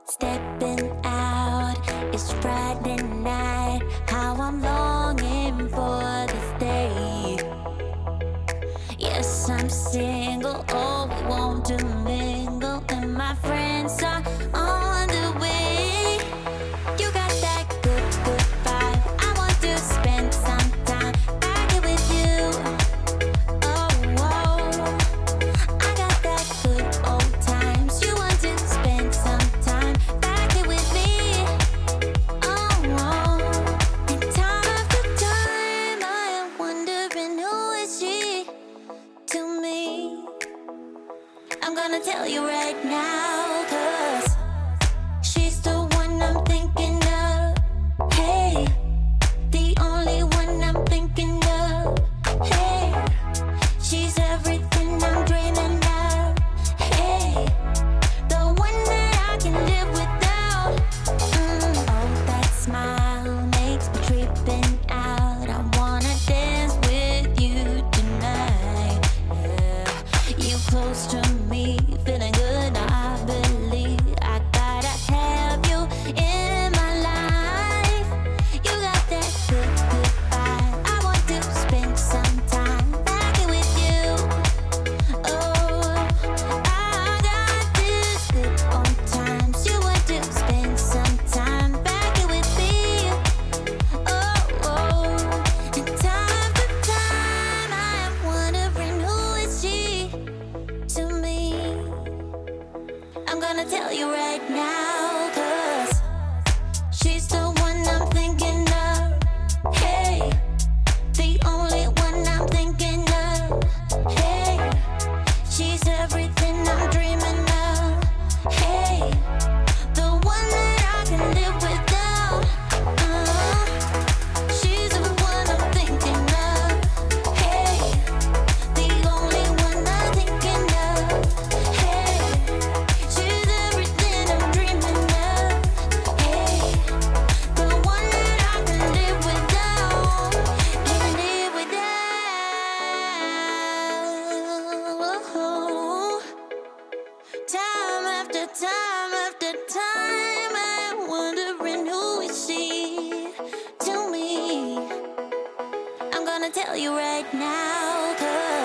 Stepping out, it's Friday night. How I'm longing for this day. Yes, I'm single, oh, we want to mingle, and my friends are on the way. You got that good, good vibe. I want to spend some time back here with you. Oh, whoa. I got that good old times. You want to spend some time back here with me. Oh, whoa. And time after time, I am wondering who is she to me. I'm gonna tell you right now, 'cause she's the one I'm thinking of. Hey, the only one I'm thinking of. Hey, she's everything I'm dreaming of. Hey, the one that I can live without. Oh, that smile makes me tripping out. I wanna dance with you tonight. Yeah, you close to me, feeling good. I believe I gotta have you in my life. You got that good, good vibe. I want to spend some time back here with you. Oh, I got this good old times. You want to spend some time back here with me. Oh, and time after time, I am wondering who is she to me. I'm gonna tell you right now, 'cause she's the one I'm thinking of. Hey, the only one I'm thinking of. Hey, she's everything I'm dreaming of. Hey, the one that I can live without. She's the one I'm thinking of. Hey, the only one I'm thinking of. Hey, she's everything I'm dreaming of. Hey, the one that I can live without. Can live without. Time after time after time, I'm wondering who is she to me. I'm gonna tell you right now, 'cause